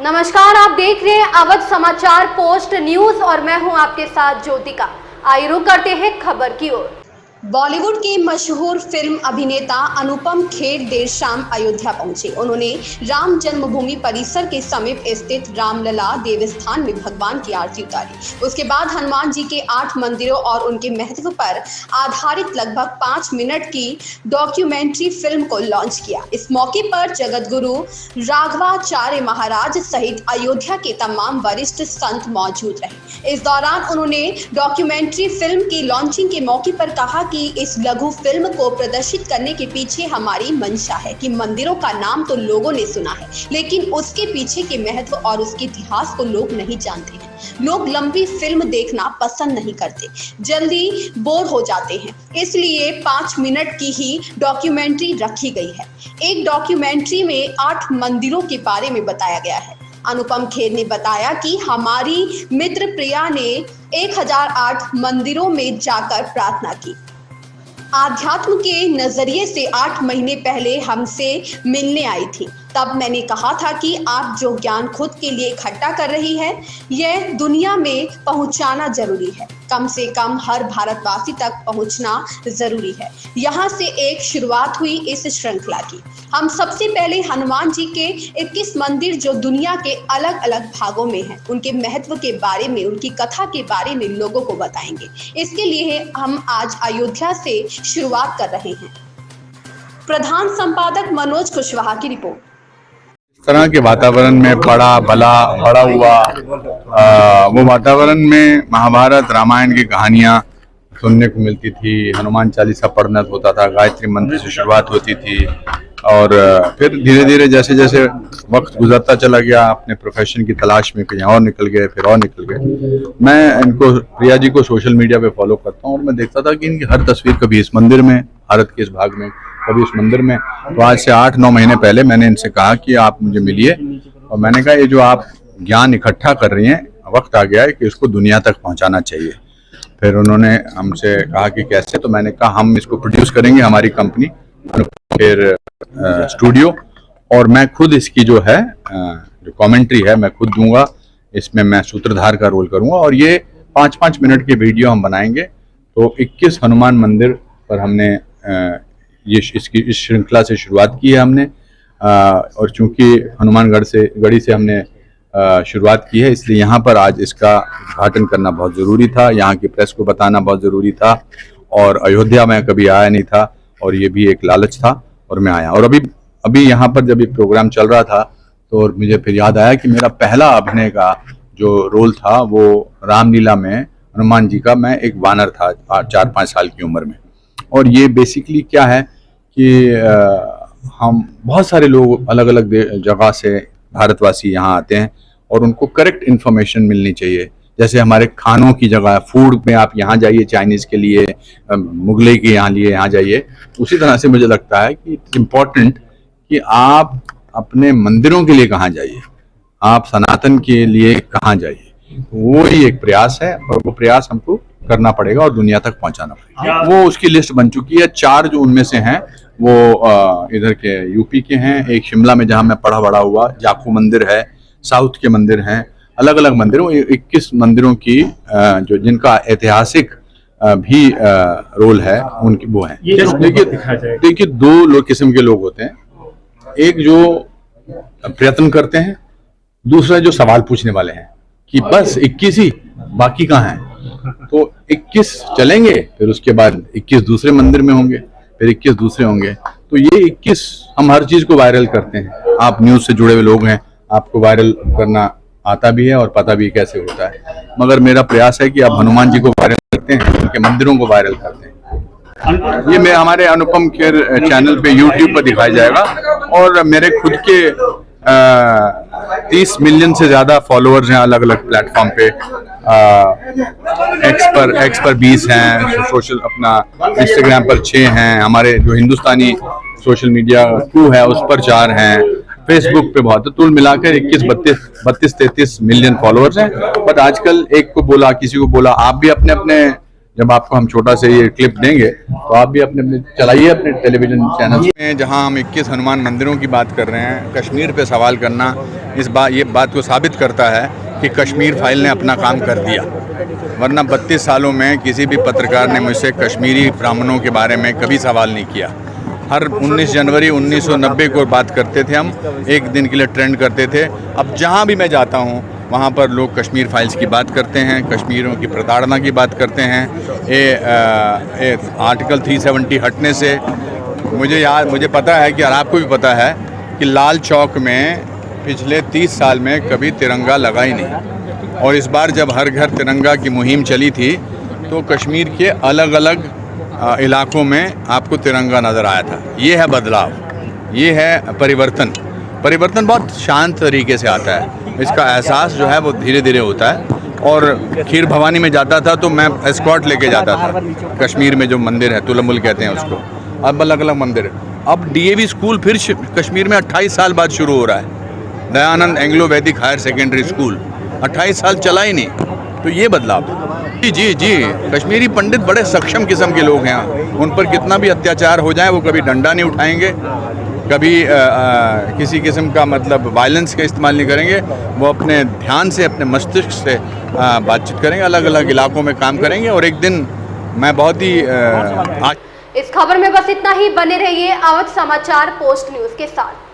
नमस्कार, आप देख रहे हैं अवध समाचार पोस्ट न्यूज और मैं हूं आपके साथ ज्योतिका। आइए रुक करते हैं खबर की ओर। बॉलीवुड के मशहूर फिल्म अभिनेता अनुपम खेर देर शाम अयोध्या पहुंचे। उन्होंने राम जन्मभूमि परिसर के समीप स्थित रामलला देवस्थान में भगवान की आरती उतारी। उसके बाद हनुमान जी के 8 मंदिरों और उनके महत्व पर आधारित लगभग 5 मिनट की डॉक्यूमेंट्री फिल्म को लॉन्च किया। इस मौके पर जगतगुरु राघवाचार्य महाराज सहित अयोध्या के तमाम वरिष्ठ संत मौजूद रहे। इस दौरान उन्होंने डॉक्यूमेंट्री फिल्म की लॉन्चिंग के मौके पर कहा कि इस लघु फिल्म को प्रदर्शित करने के पीछे हमारी मंशा है कि मंदिरों का नाम तो लोगों ने सुना है, लेकिन उसके पीछे के महत्व और उसके इतिहास को लोग नहीं जानते हैं। लोग लंबी फिल्म देखना पसंद नहीं करते, जल्दी बोर हो जाते हैं, इसलिए 5 मिनट की ही डॉक्यूमेंट्री रखी गई है। एक डॉक्यूमेंट्री में 8 मंदिरों के बारे में बताया गया है। अनुपम खेर ने बताया कि हमारी मित्र प्रिया ने 1008 मंदिरों में जाकर प्रार्थना की। आध्यात्म के नजरिए से 8 महीने पहले हमसे मिलने आई थी। तब मैंने कहा था कि आप जो ज्ञान खुद के लिए इकट्ठा कर रही है, यह दुनिया में पहुंचाना जरूरी है। कम से कम हर भारतवासी तक पहुंचना जरूरी है। यहाँ से एक शुरुआत हुई इस श्रृंखला की। हम सबसे पहले हनुमान जी के 21 मंदिर जो दुनिया के अलग अलग भागों में हैं, उनके महत्व के बारे में, उनकी कथा के बारे में लोगों को बताएंगे। इसके लिए हम आज अयोध्या से शुरुआत कर रहे हैं। प्रधान संपादक मनोज कुशवाहा की रिपोर्ट। तरह के वातावरण में बड़ा हुआ वो वातावरण में महाभारत रामायण की कहानियां सुनने को मिलती थी। हनुमान चालीसा पढ़ना होता था, गायत्री मंत्र से शुरुआत होती थी और फिर धीरे धीरे जैसे जैसे वक्त गुजरता चला गया, अपने प्रोफेशन की तलाश में कहीं और निकल गए, फिर और निकल गए। मैं इनको, प्रिया जी को सोशल मीडिया पे फॉलो करता हूँ और मैं देखता था कि इनकी हर तस्वीर कभी इस मंदिर में, भारत के इस भाग में, कभी उस मंदिर में। तो आज से 8-9 महीने पहले मैंने इनसे कहा कि आप मुझे मिलिए और मैंने कहा ये जो आप ज्ञान इकट्ठा कर रही हैं, वक्त आ गया है कि इसको दुनिया तक पहुंचाना चाहिए। फिर उन्होंने हमसे कहा कि कैसे, तो मैंने कहा हम इसको प्रोड्यूस करेंगे, हमारी कंपनी फिर स्टूडियो, और मैं खुद इसकी जो है जो कमेंट्री है मैं खुद दूंगा। इसमें मैं सूत्रधार का रोल करूंगा और ये 5-5 मिनट के वीडियो हम बनाएंगे। तो 21 हनुमान मंदिर पर हमने इस श्रृंखला से शुरुआत की है हमने, और चूंकि गढ़ी से हमने शुरुआत की है, इसलिए यहाँ पर आज इसका उद्घाटन करना बहुत ज़रूरी था। यहाँ की प्रेस को बताना बहुत ज़रूरी था और अयोध्या में कभी आया नहीं था और ये भी एक लालच था और मैं आया। और अभी यहाँ पर जब ये प्रोग्राम चल रहा था तो मुझे फिर याद आया कि मेरा पहला अभिनय का जो रोल था वो रामलीला में हनुमान जी का, मैं एक वानर था 4-5 साल की उम्र में। और ये बेसिकली क्या है कि हम बहुत सारे लोग अलग अलग जगह से भारतवासी यहाँ आते हैं और उनको करेक्ट इन्फॉर्मेशन मिलनी चाहिए। जैसे हमारे खानों की जगह, फूड में आप यहाँ जाइए चाइनीज़ के लिए, मुगलई के यहाँ जाइए, उसी तरह से मुझे लगता है कि इट्स इम्पॉर्टेंट कि आप अपने मंदिरों के लिए कहाँ जाइए, आप सनातन के लिए कहाँ जाइए। वो ही एक प्रयास है और वो प्रयास हमको करना पड़ेगा और दुनिया तक पहुंचाना पड़ेगा। वो उसकी लिस्ट बन चुकी है। 4 जो उनमें से हैं वो इधर के यूपी के हैं, एक शिमला में जहां मैं पढ़ा बड़ा हुआ, जाखू मंदिर है, साउथ के मंदिर हैं, अलग अलग मंदिरों, 21 मंदिरों की जो जिनका ऐतिहासिक भी रोल है उनकी वो है। देखिए 2 किस्म के लोग होते हैं, एक जो प्रयत्न करते हैं, दूसरा जो सवाल पूछने वाले हैं कि बस 21 ही, बाकी कहाँ है। तो 21 चलेंगे, फिर उसके बाद 21 दूसरे मंदिर में होंगे, फिर 21 दूसरे होंगे। तो ये 21 हम हर चीज को वायरल करते हैं। आप न्यूज से जुड़े हुए लोग हैं, आपको वायरल करना आता भी है और पता भी कैसे होता है। मगर मेरा प्रयास है कि आप हनुमान जी को वायरल करते हैं, उनके मंदिरों को वायरल करते हैं। ये मैं हमारे अनुपम खेर चैनल पे यूट्यूब पर दिखाया जाएगा और मेरे खुद के 30 मिलियन से ज्यादा फॉलोअर्स हैं अलग अलग प्लेटफॉर्म पे। एक्स पर 20 हैं, सोशल अपना इंस्टाग्राम पर 6 हैं, हमारे जो हिंदुस्तानी सोशल मीडिया 2 है उस पर 4 हैं, फेसबुक पे बहुत है। कुल मिलाकर 32-33 मिलियन फॉलोअर्स हैं। बट आजकल एक को बोला, किसी को बोला, आप भी अपने अपने जब आपको हम छोटा से ये क्लिप देंगे तो आप भी अपने चलाइए अपने टेलीविजन चैनल में, जहां हम 21 हनुमान मंदिरों की बात कर रहे हैं। कश्मीर पे सवाल करना ये बात को साबित करता है कि कश्मीर फाइल ने अपना काम कर दिया, वरना 32 सालों में किसी भी पत्रकार ने मुझसे कश्मीरी ब्राह्मणों के बारे में कभी सवाल नहीं किया। हर 19 जनवरी 1990 को बात करते थे हम, एक दिन के लिए ट्रेंड करते थे। अब जहां भी मैं जाता हूं वहाँ पर लोग कश्मीर फाइल्स की बात करते हैं, कश्मीरियों की प्रताड़ना की बात करते हैं। आर्टिकल 370 हटने से मुझे पता है कि, और आपको भी पता है कि लाल चौक में पिछले 30 साल में कभी तिरंगा लगा ही नहीं, और इस बार जब हर घर तिरंगा की मुहिम चली थी तो कश्मीर के अलग अलग इलाकों में आपको तिरंगा नज़र आया था। ये है बदलाव, ये है परिवर्तन। परिवर्तन बहुत शांत तरीके से आता है, इसका एहसास जो है वो धीरे धीरे होता है। और खीर भवानी में जाता था तो मैं एस्कॉर्ट लेके जाता था। कश्मीर में जो मंदिर है, तुलमुल कहते हैं उसको, अब अलग अलग मंदिर है। अब डीएवी स्कूल फिर कश्मीर में 28 साल बाद शुरू हो रहा है। दयानंद एंग्लो वैदिक हायर सेकेंडरी स्कूल 28 साल चला ही नहीं, तो ये बदलाव। जी कश्मीरी पंडित बड़े सक्षम किस्म के लोग हैं। उन पर कितना भी अत्याचार हो जाए वो कभी डंडा नहीं उठाएंगे, कभी किसी किस्म का मतलब वायलेंस का इस्तेमाल नहीं करेंगे। वो अपने ध्यान से, अपने मस्तिष्क से बातचीत करेंगे, अलग अलग इलाकों में काम करेंगे। और एक दिन मैं बहुत ही इस खबर में बस इतना ही। बने रहिए अवध समाचार पोस्ट न्यूज़ के साथ।